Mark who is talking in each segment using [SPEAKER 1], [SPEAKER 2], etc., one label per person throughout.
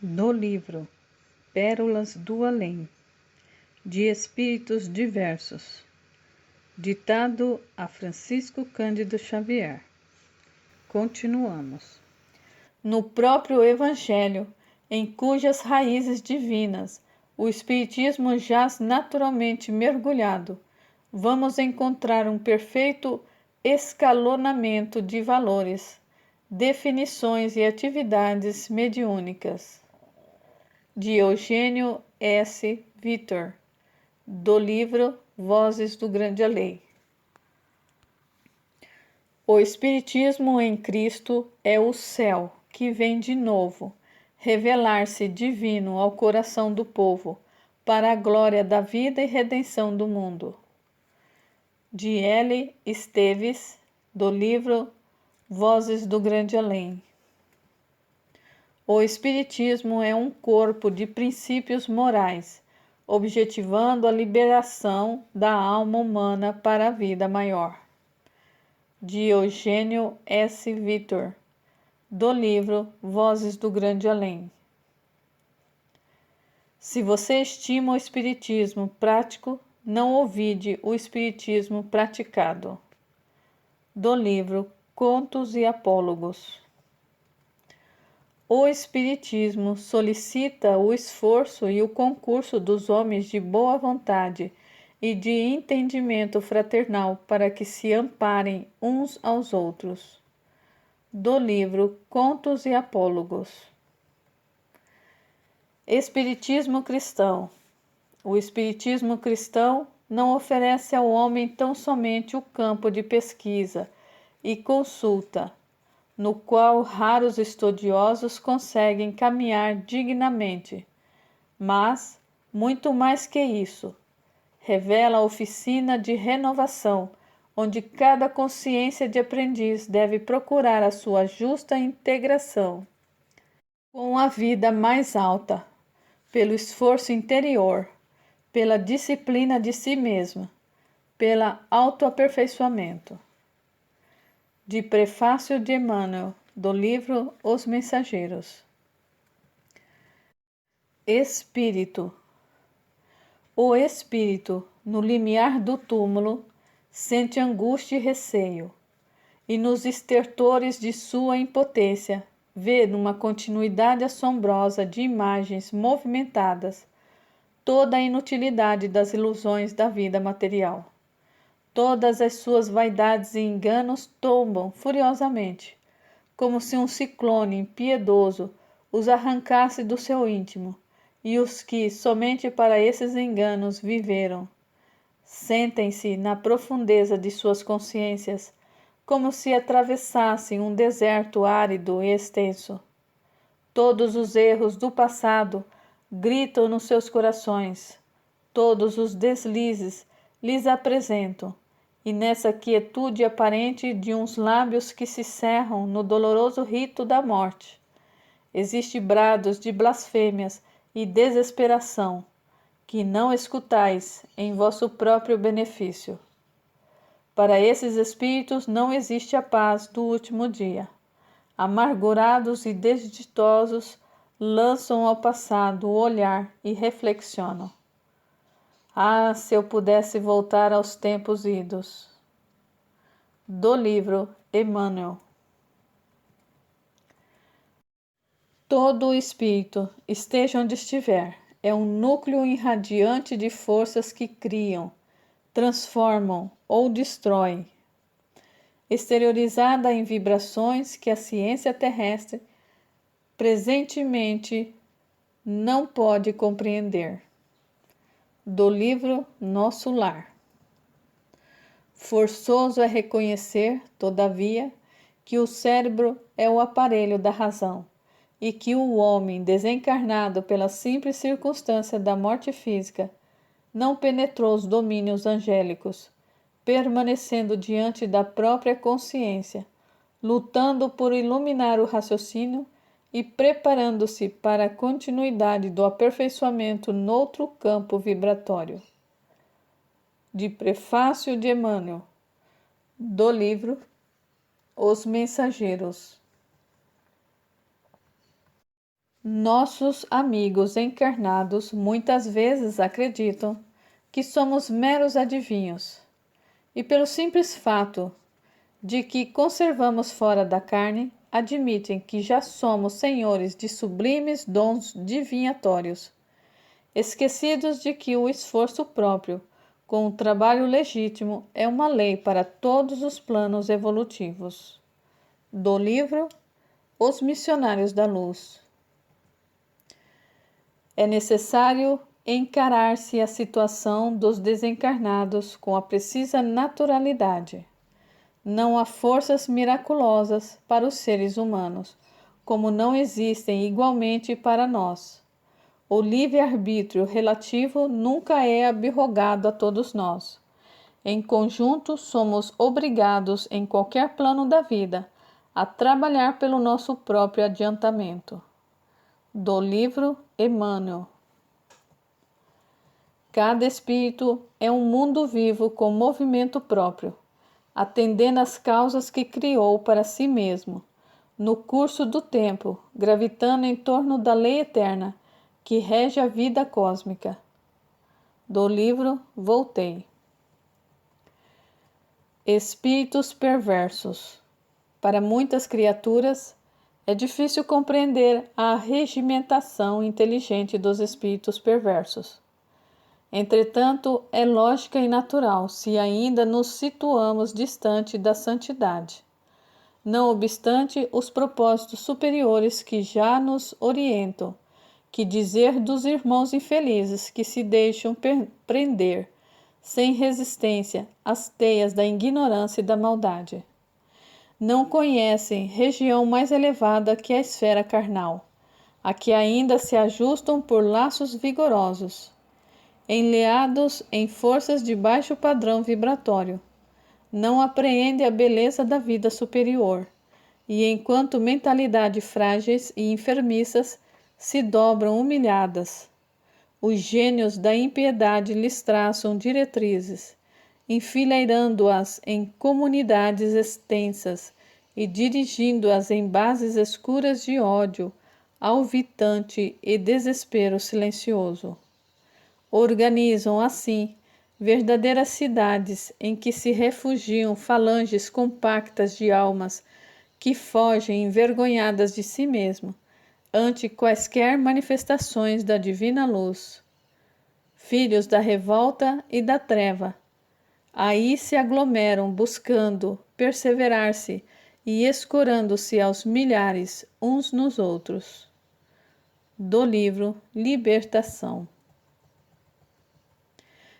[SPEAKER 1] No livro Pérolas do Além, de Espíritos Diversos, ditado a Francisco Cândido Xavier. Continuamos. No próprio Evangelho, em cujas raízes divinas o Espiritismo jaz naturalmente mergulhado, vamos encontrar um perfeito escalonamento de valores, definições e atividades mediúnicas. De Eugênio S. Vitor, do livro Vozes do Grande Além. O Espiritismo em Cristo é o céu que vem de novo, revelar-se divino ao coração do povo, para a glória da vida e redenção do mundo. De L. Esteves, do livro Vozes do Grande Além. O Espiritismo é um corpo de princípios morais, objetivando a liberação da alma humana para a vida maior. De Eugênio S. Vitor, do livro Vozes do Grande Além. Se você estima o Espiritismo prático, não ouvide o Espiritismo praticado. Do livro Contos e Apólogos. O Espiritismo solicita o esforço e o concurso dos homens de boa vontade e de entendimento fraternal para que se amparem uns aos outros. Do livro Contos e Apólogos. Espiritismo cristão. O Espiritismo cristão não oferece ao homem tão somente o campo de pesquisa e consulta, no qual raros estudiosos conseguem caminhar dignamente, mas, muito mais que isso, revela a oficina de renovação, onde cada consciência de aprendiz deve procurar a sua justa integração com a vida mais alta, pelo esforço interior, pela disciplina de si mesma, pelo autoaperfeiçoamento. De Prefácio de Emmanuel, do livro Os Mensageiros. Espírito. O espírito, no limiar do túmulo, sente angústia e receio, e nos estertores de sua impotência, vê numa continuidade assombrosa de imagens movimentadas toda a inutilidade das ilusões da vida material. Todas as suas vaidades e enganos tombam furiosamente, como se um ciclone impiedoso os arrancasse do seu íntimo, e os que somente para esses enganos viveram, sentem-se na profundeza de suas consciências, como se atravessassem um deserto árido e extenso. Todos os erros do passado gritam nos seus corações, todos os deslizes lhes apresentam, e nessa quietude aparente de uns lábios que se cerram no doloroso rito da morte, existe brados de blasfêmias e desesperação, que não escutais em vosso próprio benefício. Para esses espíritos não existe a paz do último dia. Amargurados e desditosos, lançam ao passado o olhar e reflexionam. Ah, se eu pudesse voltar aos tempos idos. Do livro Emmanuel. Todo o espírito, esteja onde estiver, é um núcleo irradiante de forças que criam, transformam ou destroem, exteriorizada em vibrações que a ciência terrestre presentemente não pode compreender. Do livro Nosso Lar. Forçoso é reconhecer, todavia, que o cérebro é o aparelho da razão e que o homem, desencarnado pela simples circunstância da morte física, não penetrou os domínios angélicos, permanecendo diante da própria consciência, lutando por iluminar o raciocínio e preparando-se para a continuidade do aperfeiçoamento noutro campo vibratório. De Prefácio de Emmanuel, do livro Os Mensageiros. Nossos amigos encarnados muitas vezes acreditam que somos meros adivinhos, e pelo simples fato de que conservamos fora da carne, admitem que já somos senhores de sublimes dons divinatórios, esquecidos de que o esforço próprio, com o trabalho legítimo, é uma lei para todos os planos evolutivos. Do livro Os Missionários da Luz. É necessário encarar-se a situação dos desencarnados com a precisa naturalidade. Não há forças miraculosas para os seres humanos, como não existem igualmente para nós. O livre-arbítrio relativo nunca é abrogado a todos nós. Em conjunto, somos obrigados, em qualquer plano da vida, a trabalhar pelo nosso próprio adiantamento. Do livro Emmanuel. Cada espírito é um mundo vivo com movimento próprio, atendendo às causas que criou para si mesmo, no curso do tempo, gravitando em torno da lei eterna que rege a vida cósmica. Do livro Voltei. Espíritos perversos. Para muitas criaturas, é difícil compreender a regimentação inteligente dos espíritos perversos. Entretanto, é lógica e natural se ainda nos situamos distante da santidade. Não obstante os propósitos superiores que já nos orientam, que dizer dos irmãos infelizes que se deixam prender, sem resistência, às teias da ignorância e da maldade. Não conhecem região mais elevada que a esfera carnal, a que ainda se ajustam por laços vigorosos, enleados em forças de baixo padrão vibratório. Não apreende a beleza da vida superior, e enquanto mentalidades frágeis e enfermiças se dobram humilhadas, os gênios da impiedade lhes traçam diretrizes, enfileirando-as em comunidades extensas e dirigindo-as em bases escuras de ódio, alvitante e desespero silencioso. Organizam, assim, verdadeiras cidades em que se refugiam falanges compactas de almas que fogem envergonhadas de si mesmo ante quaisquer manifestações da divina luz. Filhos da revolta e da treva, aí se aglomeram buscando perseverar-se e escorando-se aos milhares uns nos outros. Do livro Libertação.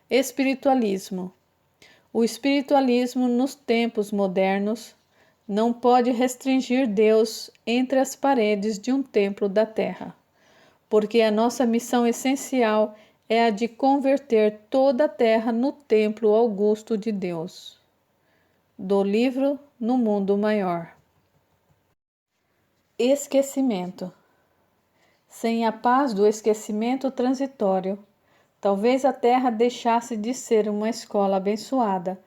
[SPEAKER 1] Espiritualismo. O espiritualismo nos tempos modernos não pode restringir Deus entre as paredes de um templo da terra, porque a nossa missão essencial é a de converter toda a terra no templo augusto de Deus. Do livro No Mundo Maior. Esquecimento. Sem a paz do esquecimento transitório, talvez a terra deixasse de ser uma escola abençoada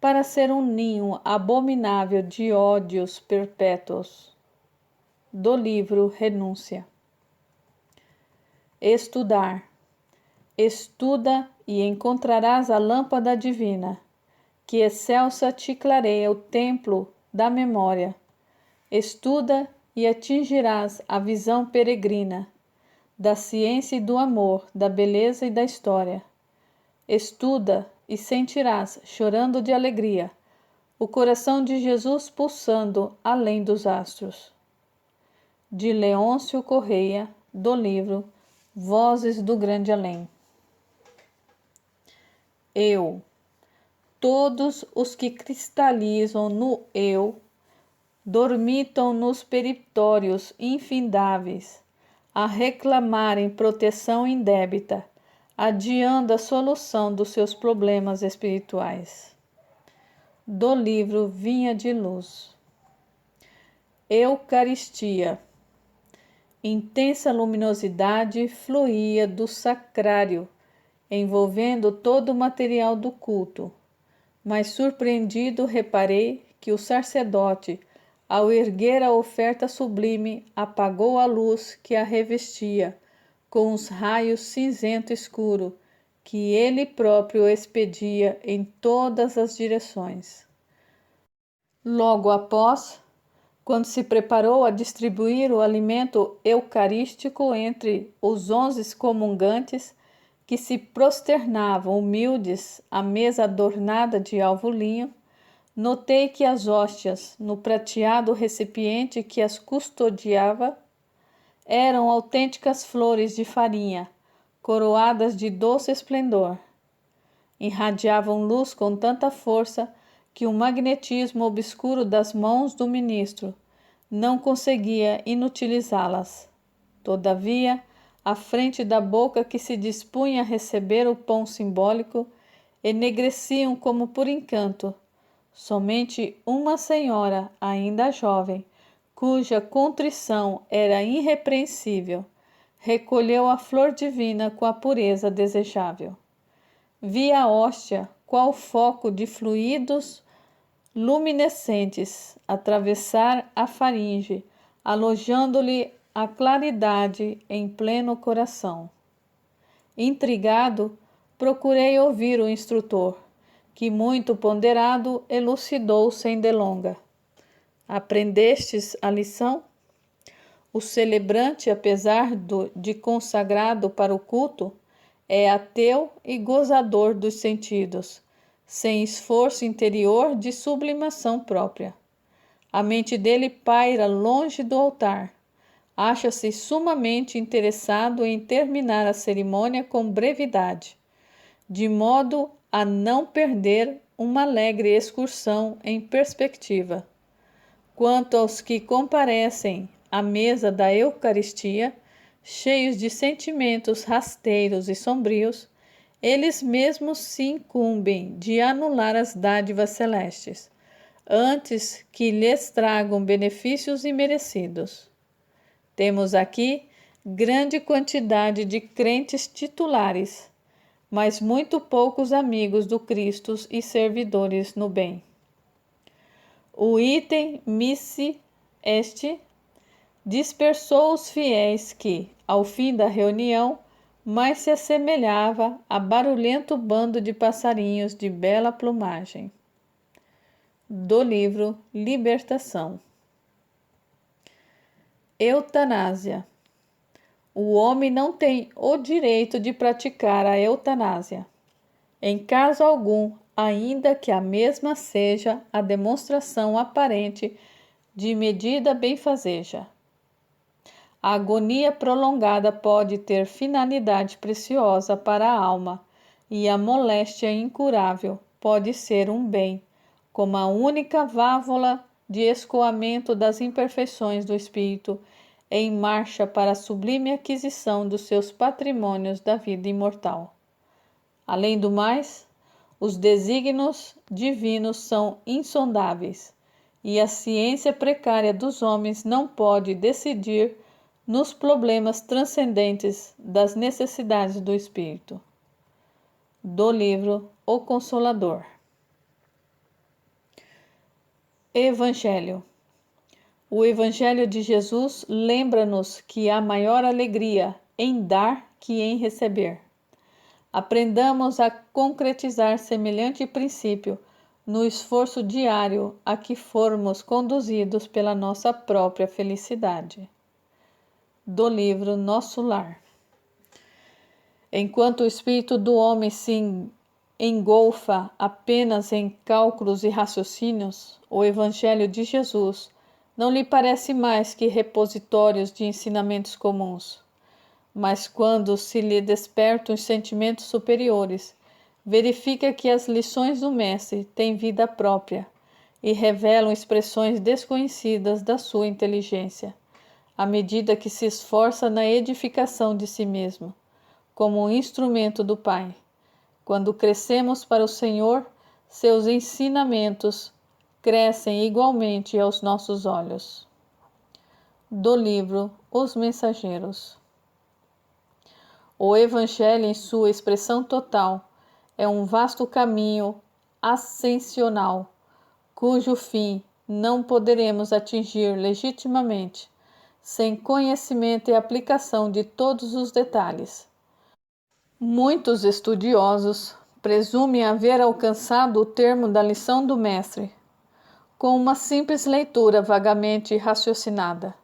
[SPEAKER 1] para ser um ninho abominável de ódios perpétuos. Do livro Renúncia. Estudar. Estuda e encontrarás a lâmpada divina, que excelsa te clareia o templo da memória. Estuda e atingirás a visão peregrina da ciência e do amor, da beleza e da história. Estuda e sentirás, chorando de alegria, o coração de Jesus pulsando além dos astros. De Leôncio Correia, do livro Vozes do Grande Além. Eu. Todos os que cristalizam no eu dormitam nos peritórios infindáveis, a reclamarem proteção indébita, adiando a solução dos seus problemas espirituais. Do livro Vinha de Luz. Eucaristia. Intensa luminosidade fluía do sacrário, envolvendo todo o material do culto, mas surpreendido reparei que o sacerdote, ao erguer a oferta sublime, apagou a luz que a revestia, com os raios cinzento escuro, que ele próprio expedia em todas as direções. Logo após, quando se preparou a distribuir o alimento eucarístico entre os 11 comungantes, que se prosternavam humildes à mesa adornada de alvo linho, notei que as hóstias, no prateado recipiente que as custodiava, eram autênticas flores de farinha, coroadas de doce esplendor. Irradiavam luz com tanta força que o magnetismo obscuro das mãos do ministro não conseguia inutilizá-las. Todavia, à frente da boca que se dispunha a receber o pão simbólico, enegreciam como por encanto. Somente uma senhora, ainda jovem, cuja contrição era irrepreensível, recolheu a flor divina com a pureza desejável. Vi a hóstia, qual foco de fluidos luminescentes, atravessar a faringe, alojando-lhe a claridade em pleno coração. Intrigado, procurei ouvir o instrutor, que muito ponderado elucidou sem delonga. Aprendestes a lição? O celebrante, apesar de consagrado para o culto, é ateu e gozador dos sentidos, sem esforço interior de sublimação própria. A mente dele paira longe do altar. Acha-se sumamente interessado em terminar a cerimônia com brevidade, de modo a não perder uma alegre excursão em perspectiva. Quanto aos que comparecem à mesa da Eucaristia, cheios de sentimentos rasteiros e sombrios, eles mesmos se incumbem de anular as dádivas celestes, antes que lhes tragam benefícios imerecidos. Temos aqui grande quantidade de crentes titulares, mas muito poucos amigos do Cristo e servidores no bem. O item missi est dispersou os fiéis que, ao fim da reunião, mais se assemelhava a barulhento bando de passarinhos de bela plumagem. Do livro Libertação. Eutanásia. O homem não tem o direito de praticar a eutanásia, em caso algum, ainda que a mesma seja a demonstração aparente de medida benfazeja. A agonia prolongada pode ter finalidade preciosa para a alma, e a moléstia incurável pode ser um bem, como a única válvula de escoamento das imperfeições do espírito em marcha para a sublime aquisição dos seus patrimônios da vida imortal. Além do mais, os desígnios divinos são insondáveis, e a ciência precária dos homens não pode decidir nos problemas transcendentes das necessidades do espírito. Do livro O Consolador. Evangelho. O Evangelho de Jesus lembra-nos que há maior alegria em dar que em receber. Aprendamos a concretizar semelhante princípio no esforço diário a que formos conduzidos pela nossa própria felicidade. Do livro Nosso Lar. Enquanto o espírito do homem se engolfa apenas em cálculos e raciocínios, o Evangelho de Jesus não lhe parece mais que repositórios de ensinamentos comuns. Mas quando se lhe despertam os sentimentos superiores, verifica que as lições do Mestre têm vida própria e revelam expressões desconhecidas da sua inteligência, à medida que se esforça na edificação de si mesmo, como um instrumento do Pai. Quando crescemos para o Senhor, seus ensinamentos crescem igualmente aos nossos olhos. Do livro Os Mensageiros. O Evangelho, em sua expressão total, é um vasto caminho ascensional, cujo fim não poderemos atingir legitimamente, sem conhecimento e aplicação de todos os detalhes. Muitos estudiosos presumem haver alcançado o termo da lição do Mestre, com uma simples leitura vagamente raciocinada.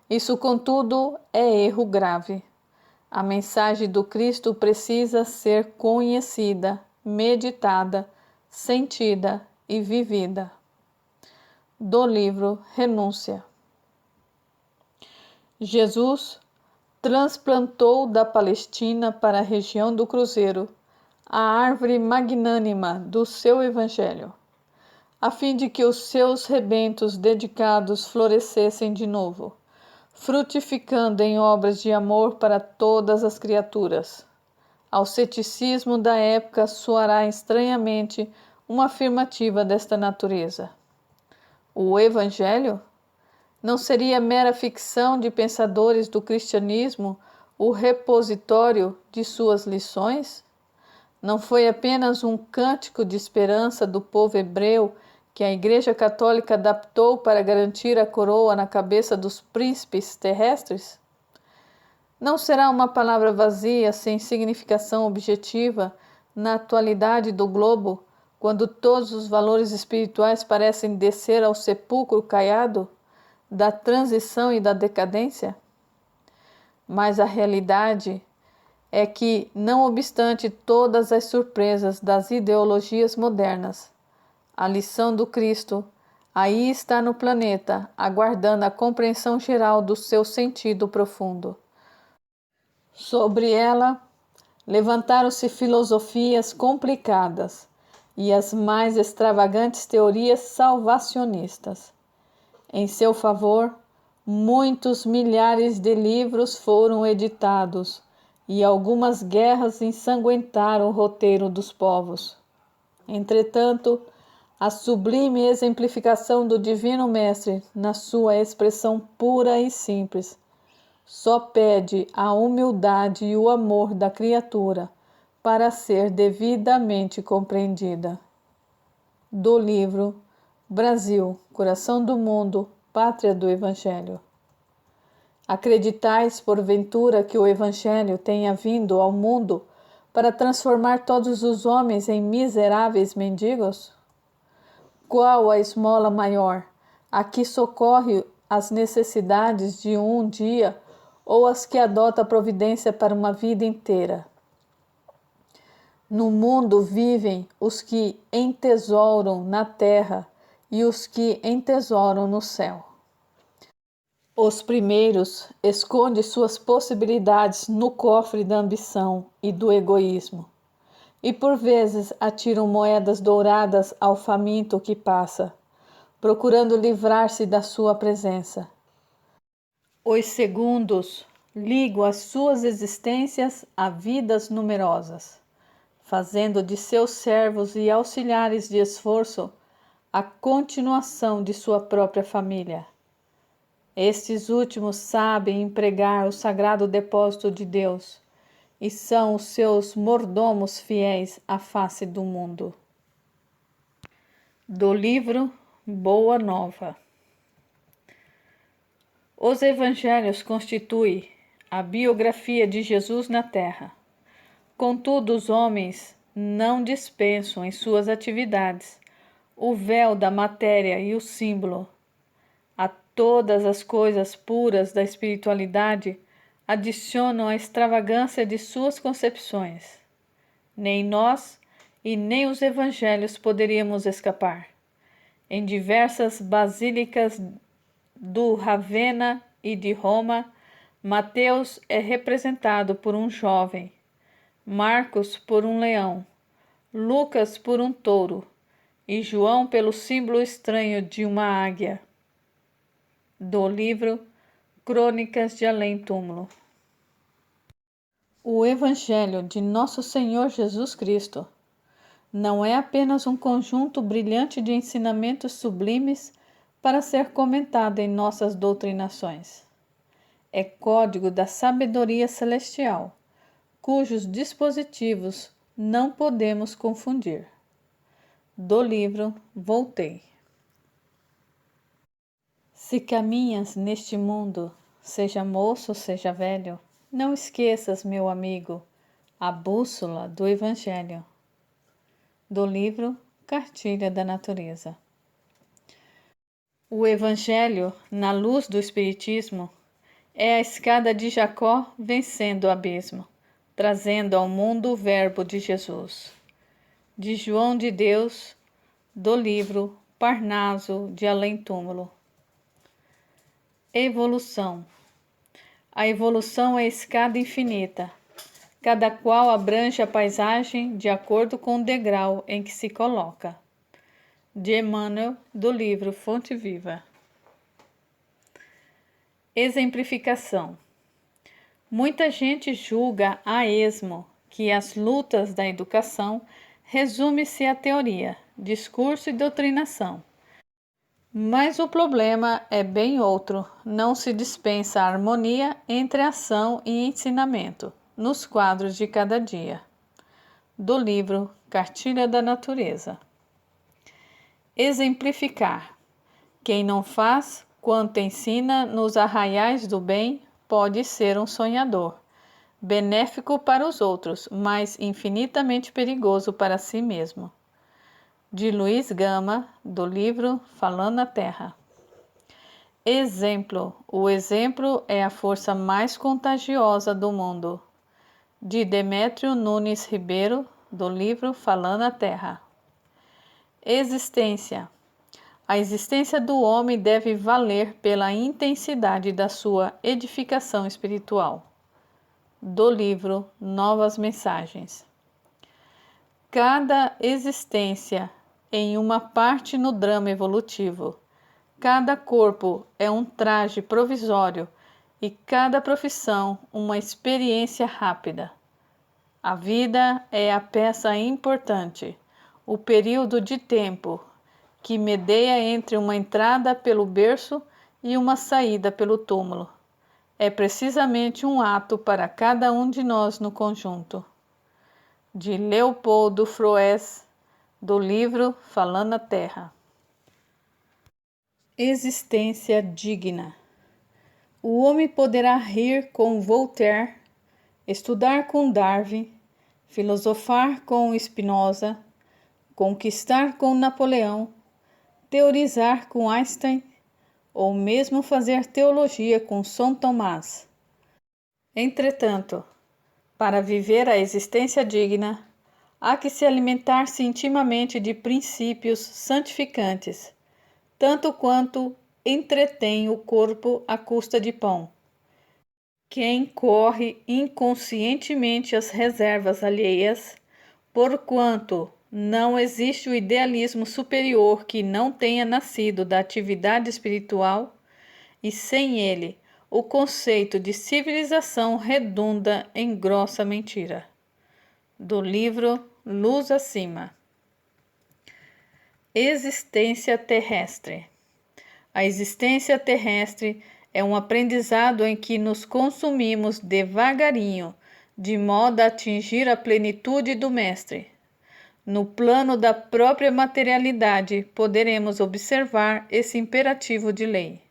[SPEAKER 1] Isso, contudo, é erro grave. A mensagem do Cristo precisa ser conhecida, meditada, sentida e vivida. Do livro Renúncia. Jesus transplantou da Palestina para a região do Cruzeiro a árvore magnânima do seu Evangelho, a fim de que os seus rebentos dedicados florescessem de novo, frutificando em obras de amor para todas as criaturas. Ao ceticismo da época soará estranhamente uma afirmativa desta natureza. O Evangelho? Não seria mera ficção de pensadores do cristianismo o repositório de suas lições? Não foi apenas um cântico de esperança do povo hebreu que a Igreja Católica adaptou para garantir a coroa na cabeça dos príncipes terrestres? Não será uma palavra vazia, sem significação objetiva, na atualidade do globo, quando todos os valores espirituais parecem descer ao sepulcro caiado da transição e da decadência? Mas a realidade é que, não obstante todas as surpresas das ideologias modernas, a lição do Cristo aí está no planeta, aguardando a compreensão geral do seu sentido profundo. Sobre ela, levantaram-se filosofias complicadas e as mais extravagantes teorias salvacionistas. Em seu favor, muitos milhares de livros foram editados e algumas guerras ensanguentaram o roteiro dos povos. Entretanto, a sublime exemplificação do Divino Mestre, na sua expressão pura e simples, só pede a humildade e o amor da criatura para ser devidamente compreendida. Do livro Brasil, Coração do Mundo, Pátria do Evangelho. Acreditais, porventura, que o Evangelho tenha vindo ao mundo para transformar todos os homens em miseráveis mendigos? Qual a esmola maior, a que socorre as necessidades de um dia ou as que adota a providência para uma vida inteira? No mundo vivem os que entesouram na terra e os que entesouram no céu. Os primeiros escondem suas possibilidades no cofre da ambição e do egoísmo, e por vezes atiram moedas douradas ao faminto que passa, procurando livrar-se da sua presença. Os segundos ligam as suas existências a vidas numerosas, fazendo de seus servos e auxiliares de esforço a continuação de sua própria família. Estes últimos sabem empregar o sagrado depósito de Deus e são os seus mordomos fiéis à face do mundo. Do livro Boa Nova. Os Evangelhos constituem a biografia de Jesus na Terra. Contudo, os homens não dispensam em suas atividades o véu da matéria e o símbolo. A todas as coisas puras da espiritualidade adicionam a extravagância de suas concepções. Nem nós e nem os evangelhos poderíamos escapar. Em diversas basílicas do Ravenna e de Roma, Mateus é representado por um jovem, Marcos por um leão, Lucas por um touro e João pelo símbolo estranho de uma águia. Do livro Crônicas de Além-Túmulo. O Evangelho de Nosso Senhor Jesus Cristo não é apenas um conjunto brilhante de ensinamentos sublimes para ser comentado em nossas doutrinações. É código da sabedoria celestial, cujos dispositivos não podemos confundir. Do livro Voltei. Se caminhas neste mundo, seja moço, seja velho, não esqueças, meu amigo, a bússola do Evangelho. Do livro Cartilha da Natureza. O Evangelho, na luz do Espiritismo, é a escada de Jacó vencendo o abismo, trazendo ao mundo o Verbo de Jesus. De João de Deus, do livro Parnaso de Além-Túmulo. Evolução. A evolução é a escada infinita, cada qual abrange a paisagem de acordo com o degrau em que se coloca. De Emmanuel, do livro Fonte Viva. Exemplificação. Muita gente julga a esmo que as lutas da educação resume-se à teoria, discurso e doutrinação. Mas o problema é bem outro, não se dispensa a harmonia entre ação e ensinamento, nos quadros de cada dia. Do livro Cartilha da Natureza. Exemplificar. Quem não faz quanto ensina nos arraiais do bem pode ser um sonhador, benéfico para os outros, mas infinitamente perigoso para si mesmo. De Luiz Gama, do livro Falando a Terra. Exemplo. O exemplo é a força mais contagiosa do mundo. De Demétrio Nunes Ribeiro, do livro Falando a Terra. Existência. A existência do homem deve valer pela intensidade da sua edificação espiritual. Do livro Novas Mensagens. Cada existência em uma parte no drama evolutivo. Cada corpo é um traje provisório e cada profissão uma experiência rápida. A vida é a peça importante, o período de tempo que medeia entre uma entrada pelo berço e uma saída pelo túmulo. É precisamente um ato para cada um de nós no conjunto. De Leopoldo Froes, do livro Falando a Terra. Existência digna. O homem poderá rir com Voltaire, estudar com Darwin, filosofar com Spinoza, conquistar com Napoleão, teorizar com Einstein, ou mesmo fazer teologia com São Tomás. Entretanto, para viver a existência digna, há que se alimentar-se intimamente de princípios santificantes, tanto quanto entretém o corpo à custa de pão. Quem corre inconscientemente às reservas alheias, porquanto não existe o idealismo superior que não tenha nascido da atividade espiritual, e sem ele, o conceito de civilização redunda em grossa mentira. Do livro Luz Acima. Existência terrestre. A existência terrestre é um aprendizado em que nos consumimos devagarinho, de modo a atingir a plenitude do Mestre. No plano da própria materialidade, poderemos observar esse imperativo de lei.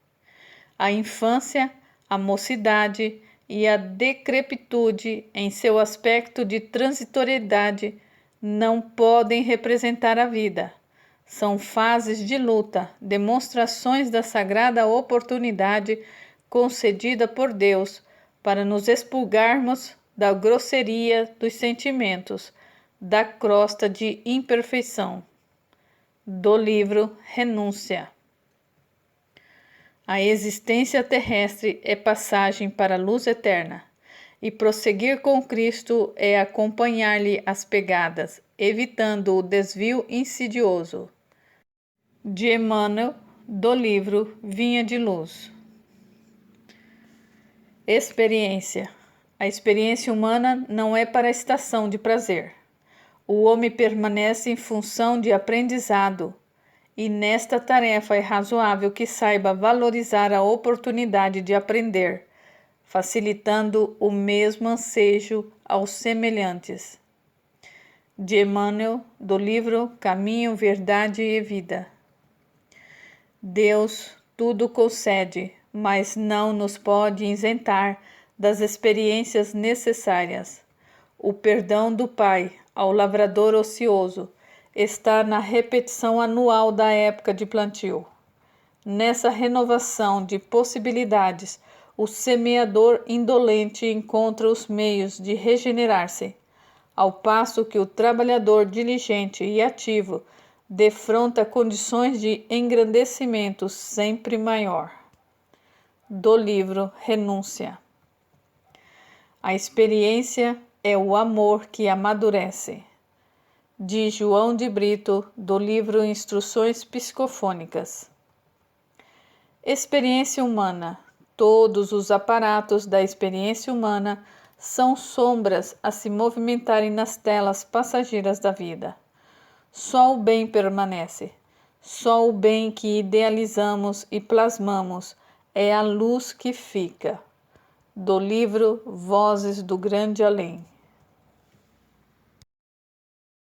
[SPEAKER 1] A infância, a mocidade e a decrepitude, em seu aspecto de transitoriedade, não podem representar a vida. São fases de luta, demonstrações da sagrada oportunidade concedida por Deus para nos expurgarmos da grosseria dos sentimentos, da crosta de imperfeição. Do livro Renúncia. A existência terrestre é passagem para a luz eterna, e prosseguir com Cristo é acompanhar-lhe as pegadas, evitando o desvio insidioso. De Emmanuel, do livro Vinha de Luz. Experiência. A experiência humana não é para a estação de prazer. O homem permanece em função de aprendizado, e nesta tarefa é razoável que saiba valorizar a oportunidade de aprender, facilitando o mesmo ansejo aos semelhantes. De Emmanuel, do livro Caminho, Verdade e Vida. Deus, tudo concede, mas não nos pode isentar das experiências necessárias. O perdão do Pai ao lavrador ocioso está na repetição anual da época de plantio. Nessa renovação de possibilidades, o semeador indolente encontra os meios de regenerar-se, ao passo que o trabalhador diligente e ativo defronta condições de engrandecimento sempre maior. Do livro Renúncia. A experiência é o amor que amadurece. De João de Brito, do livro Instruções Psicofônicas. Experiência humana. Todos os aparatos da experiência humana são sombras a se movimentarem nas telas passageiras da vida. Só o bem permanece. Só o bem que idealizamos e plasmamos é a luz que fica. Do livro Vozes do Grande Além.